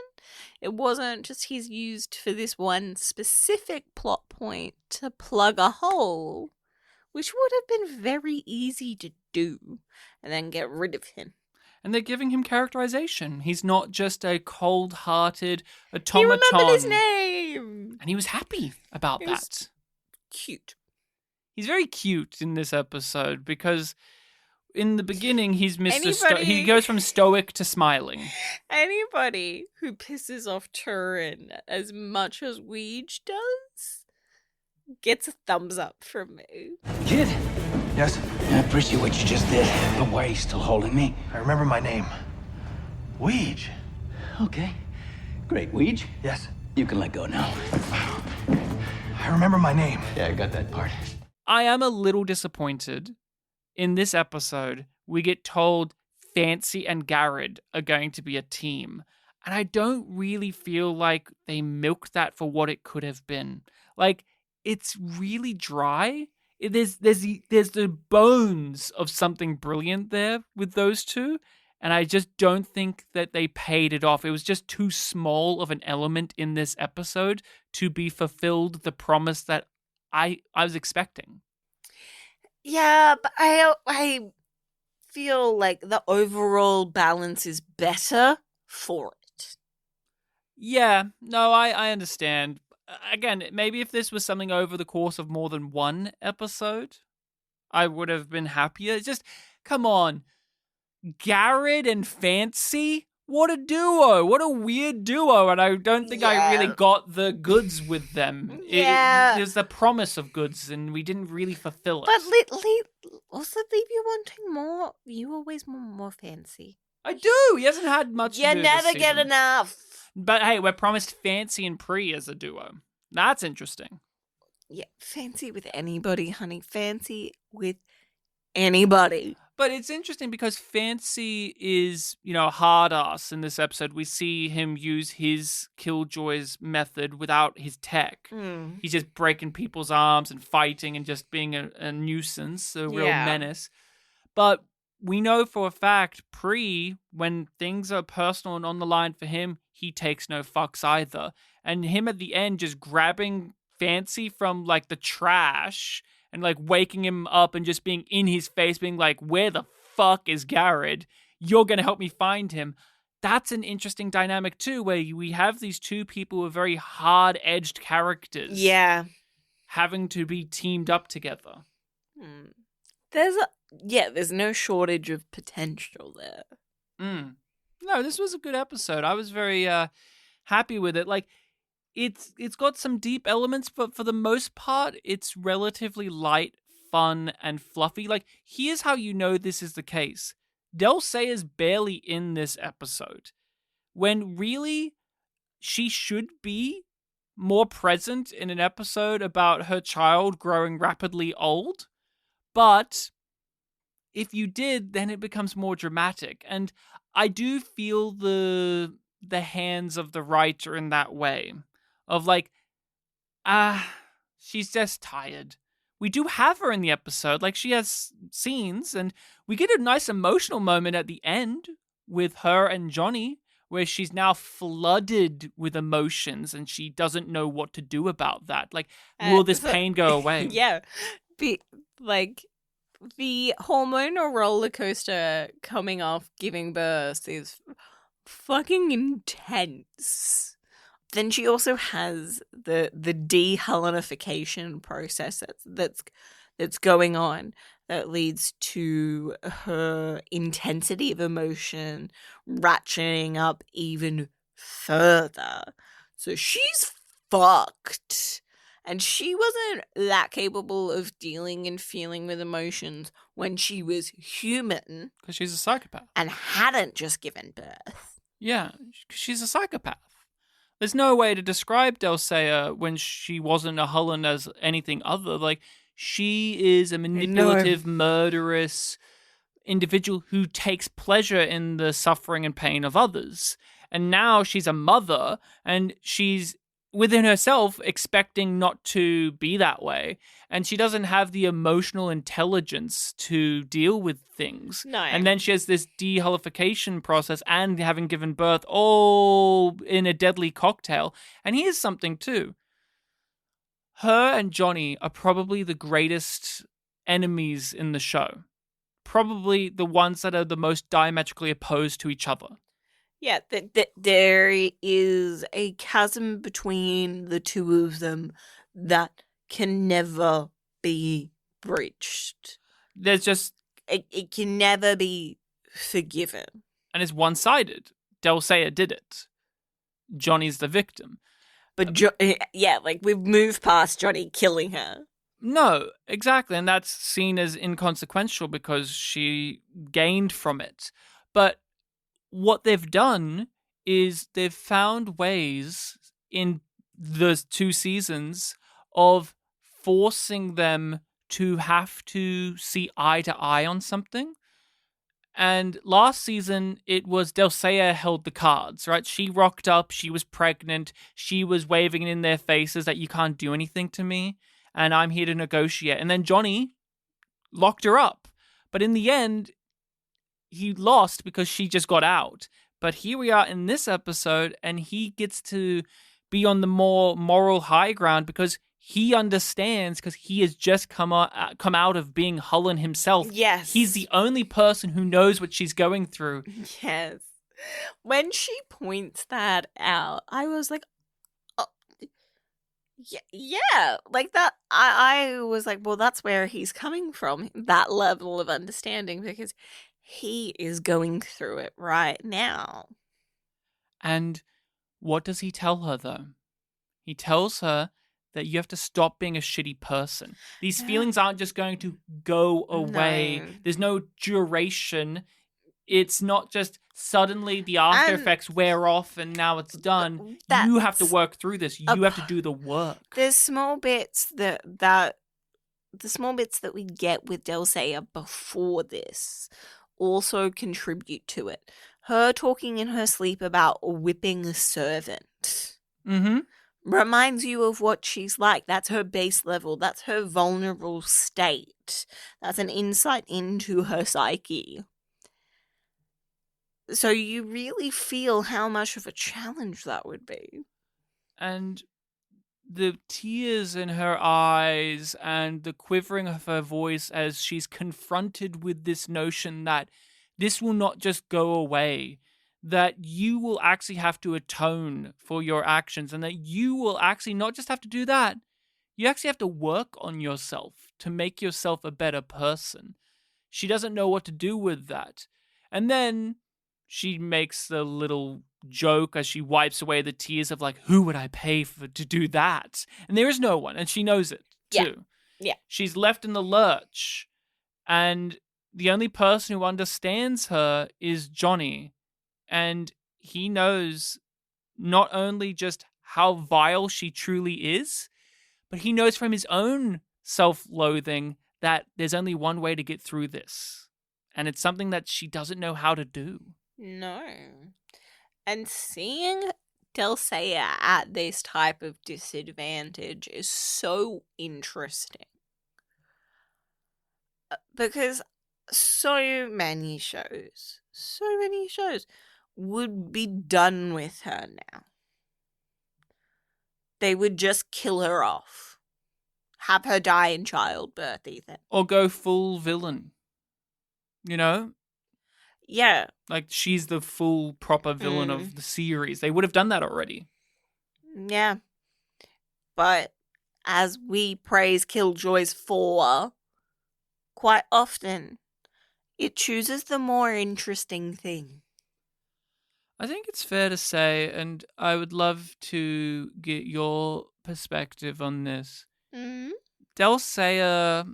It wasn't just he's used for this one specific plot point to plug a hole, which would have been very easy to do, and then get rid of him. And they're giving him characterization. He's not just a cold-hearted automaton. He remembered his name! And he was happy about that. Cute. He's very cute in this episode because... in the beginning, he's he goes from stoic to smiling. Anybody who pisses off Turin as much as Weege does gets a thumbs up from me. Kid, Yes? I appreciate what you just did, but why are you still holding me? I remember my name. Weege. Okay. Great, Weege. Yes. You can let go now. I remember my name. Yeah, I got that part. I am a little disappointed. In this episode, we get told Fancy and Garrett are going to be a team. And I don't really feel like they milked that for what it could have been. Like, it's really dry. There's the bones of something brilliant there with those two. And I just don't think that they paid it off. It was just too small of an element in this episode to be fulfilled the promise that I was expecting. Yeah, but I feel like the overall balance is better for it. Yeah, no, I understand. Again, maybe if this was something over the course of more than one episode, I would have been happier. It's just, come on. Garrett and Fancy? What a duo. What a weird duo. And I don't think I really got the goods with them. Yeah. There's the promise of goods, and we didn't really fulfill it. But also leave you wanting more. You always want more Fancy. I do. He hasn't had much to do You this never get season. enough. But hey, we're promised Fancy and Pre as a duo. That's interesting. Yeah, Fancy with anybody, honey. Fancy with anybody. But it's interesting because Fancy is, a hard ass in this episode. We see him use his Killjoys method without his tech. He's just breaking people's arms and fighting and just being a nuisance, a real menace. But we know for a fact, Pre, when things are personal and on the line for him, he takes no fucks either. And him at the end just grabbing Fancy from, the trash and, waking him up and just being in his face, being like, where the fuck is Garrett? You're going to help me find him. That's an interesting dynamic, too, where we have these two people who are very hard-edged characters. Yeah. Having to be teamed up together. There's no shortage of potential there. No, this was a good episode. I was very happy with it. It's got some deep elements, but for the most part, it's relatively light, fun, and fluffy. Here's how you know this is the case. Del Sayer's barely in this episode, when really she should be more present in an episode about her child growing rapidly old. But if you did, then it becomes more dramatic. And I do feel the hands of the writer in that way. Of she's just tired. We do have her in the episode. She has scenes, and we get a nice emotional moment at the end with her and Johnny, where she's now flooded with emotions, and she doesn't know what to do about that. Will this pain go away? Yeah. The hormonal roller coaster coming off giving birth is fucking intense. then she also has the de-Hellenification process that's going on that leads to her intensity of emotion ratcheting up even further. So she's fucked. And she wasn't that capable of dealing and feeling with emotions when she was human Because she's a psychopath. and hadn't just given birth. Yeah, 'cause she's a psychopath. There's no way to describe Dulcea when she wasn't a Hullen as anything other. Like, she is a manipulative, murderous individual who takes pleasure in the suffering and pain of others. And now she's a mother, and she's within herself expecting not to be that way. And she doesn't have the emotional intelligence to deal with things. No. And then she has this de-Hullification process and having given birth all in a deadly cocktail. And here's something too. Her and Johnny are probably the greatest enemies in the show. Probably the ones that are the most diametrically opposed to each other. Yeah, there is a chasm between the two of them that can never be breached. There's just... It can never be forgiven. And it's one-sided. Dulcea did it. Johnny's the victim. But, we've moved past Johnny killing her. No, exactly. And that's seen as inconsequential because she gained from it. But what they've done is they've found ways in the 2 seasons of forcing them to have to see eye to eye on something. And last season, it was Dulcea held the cards, right? She rocked up, she was pregnant, she was waving in their faces that you can't do anything to me, and I'm here to negotiate. And then Johnny locked her up. But in the end, he lost because she just got out. But here we are in this episode, and he gets to be on the more moral high ground because he understands, because he has just come out of being Hullen himself. Yes. He's the only person who knows what she's going through. Yes. When she points that out, I was like, oh, yeah, like that. I was like, well, that's where he's coming from, that level of understanding, because he is going through it right now. And what does he tell her, though? He tells her that you have to stop being a shitty person. These feelings aren't just going to go away. No. There's no duration. It's not just suddenly the after effects wear off and now it's done. You have to work through this. You have to do the work. There's small bits that the small bits that we get with Dulcea before this also contribute to it. Her talking in her sleep about whipping a servant. Mm-hmm. Reminds you of what she's like. That's her base level. That's her vulnerable state. That's an insight into her psyche. So you really feel how much of a challenge that would be. And the tears in her eyes and the quivering of her voice as she's confronted with this notion that this will not just go away, that you will actually have to atone for your actions, and that you will actually not just have to do that, you actually have to work on yourself to make yourself a better person. She doesn't know what to do with that. And then she makes the little joke as she wipes away the tears of like, who would I pay to do that? And there is no one, and she knows it too. Yeah. She's left in the lurch, and the only person who understands her is Johnny. And he knows not only just how vile she truly is, but he knows from his own self-loathing that there's only one way to get through this. And it's something that she doesn't know how to do. No. And seeing Dulcea at this type of disadvantage is so interesting. Because so many shows would be done with her now. They would just kill her off. Have her die in childbirth, even. Or go full villain. You know? Yeah. Like, she's the full proper villain of the series. They would have done that already. Yeah. But as we praise Killjoys for, quite often, it chooses the more interesting thing. I think it's fair to say, and I would love to get your perspective on this. Mm-hmm. Del Sayer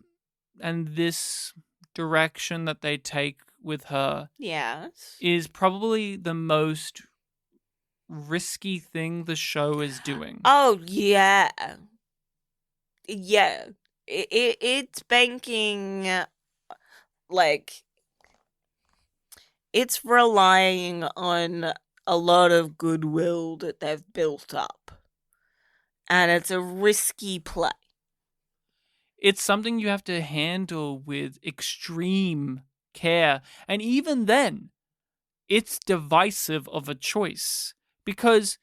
and this direction that they take with her Yes. is probably the most risky thing the show is doing. Oh, yeah. Yeah. It's banking, like, it's relying on a lot of goodwill that they've built up. And it's a risky play. It's something you have to handle with extreme care. And even then, it's divisive of a choice. Because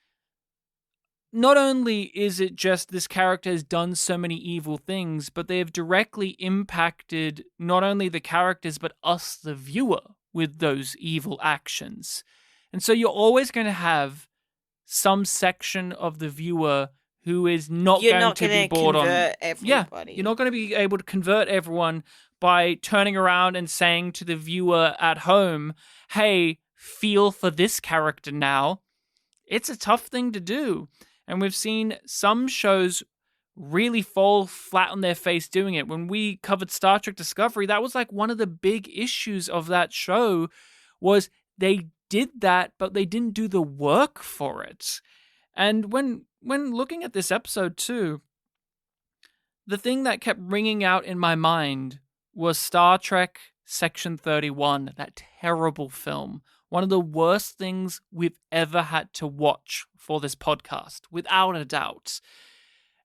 not only is it just this character has done so many evil things, but they have directly impacted not only the characters, but us, the viewer, with those evil actions. And so you're always going to have some section of the viewer who is not going to be bored on. Everybody. Yeah, you're not going to be able to convert everyone by turning around and saying to the viewer at home, hey, feel for this character now. It's a tough thing to do. And we've seen some shows really fall flat on their face doing it. When we covered Star Trek Discovery, that was like one of the big issues of that show was they did that, but they didn't do the work for it. And when looking at this episode too, the thing that kept ringing out in my mind was Star Trek Section 31, that terrible film. One of the worst things we've ever had to watch for this podcast, without a doubt.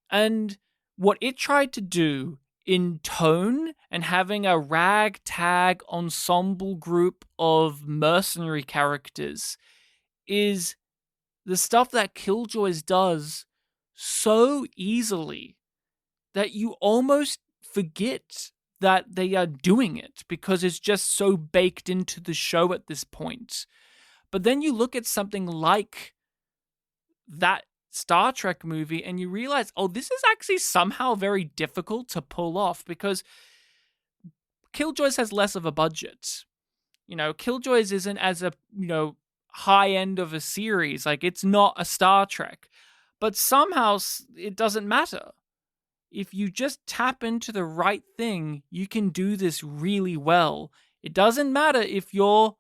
And what it tried to do in tone and having a ragtag ensemble group of mercenary characters is the stuff that Killjoys does so easily that you almost forget that they are doing it because it's just so baked into the show at this point. But then you look at something like that Star Trek movie and you realize, oh, this is actually somehow very difficult to pull off because Killjoys has less of a budget. You know, Killjoys isn't as a, high end of a series. Like, it's not a Star Trek. But somehow it doesn't matter. If you just tap into the right thing, you can do this really well. It doesn't matter if you're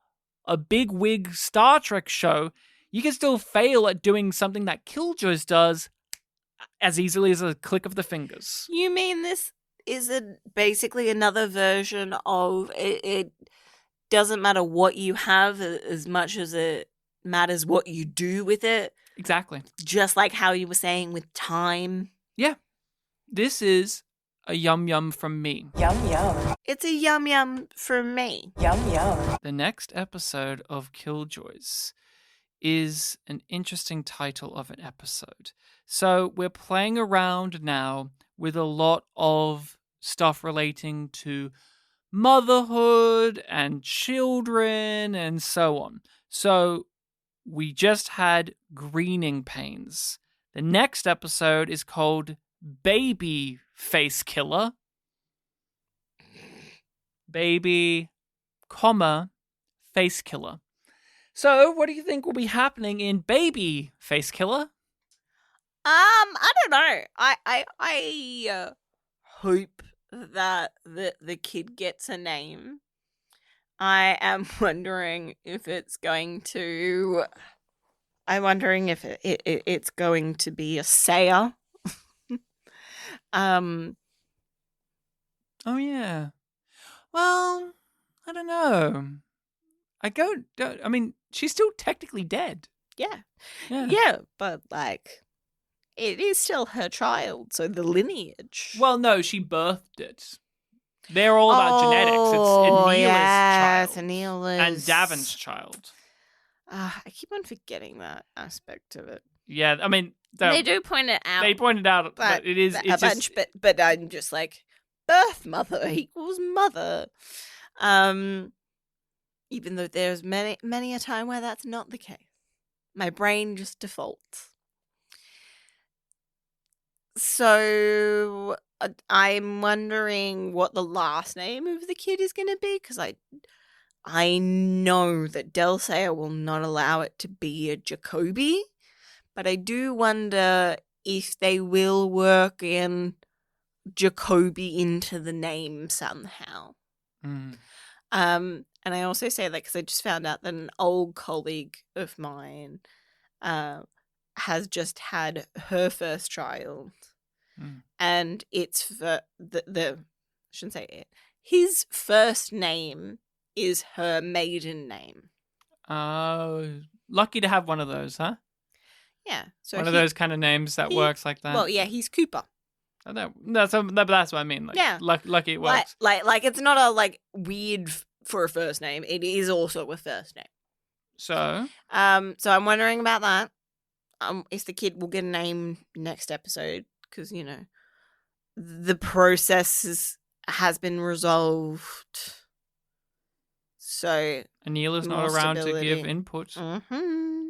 a big wig Star Trek show, you can still fail at doing something that Killjoys does as easily as a click of the fingers. You mean this is basically another version of it doesn't matter what you have as much as it matters what you do with it? Exactly. Just like how you were saying with time. Yeah. This is a yum yum from me. Yum yum. It's a yum yum from me. Yum yum. The next episode of Killjoys is an interesting title of an episode. So we're playing around now with a lot of stuff relating to motherhood and children and so on. So we just had greening pains. The next episode is called Baby Face Killer. Baby, face killer. So, what do you think will be happening in Baby Face Killer? I don't know. I hope that the kid gets a name. I am wondering if it's going to. I'm wondering if it's going to be a Sayer. Oh yeah. Well, I don't know. I mean, she's still technically dead. Yeah, but like, it is still her child, so the lineage. Well, no, she birthed it. They're all about genetics. It's Anila's child. And Davin's child. I keep on forgetting that aspect of it. Yeah, I mean, they do point it out. They pointed out, but it is a bunch. But I'm just like, birth mother equals mother. Even though there's many a time where that's not the case, my brain just defaults. So I'm wondering what the last name of the kid is going to be, because I know that Del Sayer will not allow it to be a Jacoby, but I do wonder if they will work in Jacoby into the name somehow. And I also say that because I just found out that an old colleague of mine has just had her first child, and it's for the shouldn't say it. His first name is her maiden name. Oh, lucky to have one of those, huh? Yeah, so one of those kind of names that works like that. Well, yeah, he's Cooper. That's what I mean. Like, yeah, lucky it works. Like it's not a weird for a first name. It is also a first name. So I'm wondering about that. If the kid will get a name next episode, because the process has been resolved. So Anil is not around to give input. Mm-hmm.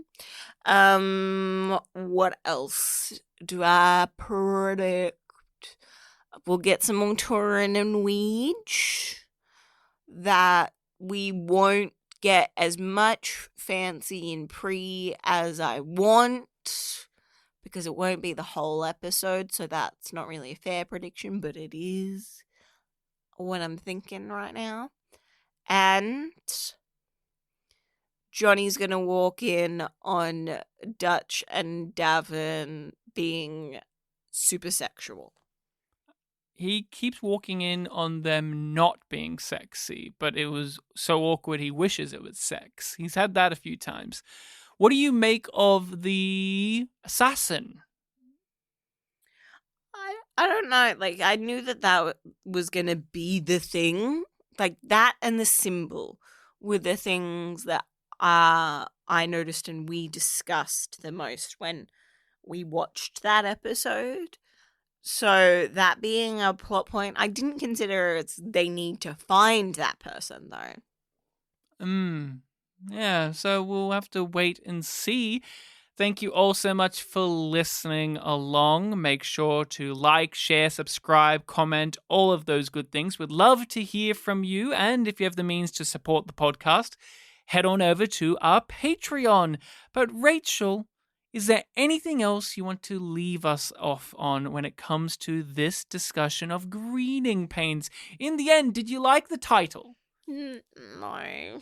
What else do I predict? We'll get some more Turin and Weege. That we won't get as much fancy and pre as I want, because it won't be the whole episode, so that's not really a fair prediction, but it is what I'm thinking right now. And Johnny's going to walk in on Dutch and Davin being super sexual. He keeps walking in on them not being sexy, but it was so awkward he wishes it was sex. He's had that a few times. What do you make of the assassin? I don't know. I knew that was going to be the thing. That and the symbol were the things that I noticed and we discussed the most when we watched that episode. So that being a plot point, I didn't consider they need to find that person, though. Yeah, so we'll have to wait and see. Thank you all so much for listening along. Make sure to like, share, subscribe, comment, all of those good things. We'd love to hear from you. And if you have the means to support the podcast, head on over to our Patreon. But Rachel, is there anything else you want to leave us off on when it comes to this discussion of greening pains? In the end, did you like the title? No.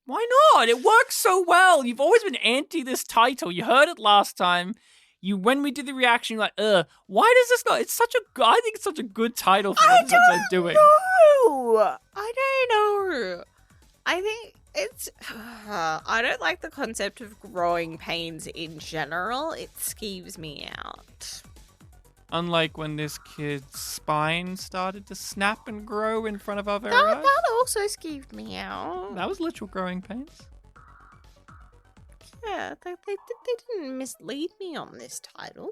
Why not? It works so well. You've always been anti this title. You heard it last time. When we did the reaction, you're like, why does this not? I think it's such a good title for what they're doing. I don't know. I think I don't like the concept of growing pains in general. It skeeves me out. Unlike when this kid's spine started to snap and grow in front of our very eyes. That also skeeved me out. That was literal growing pains. Yeah, they didn't mislead me on this title.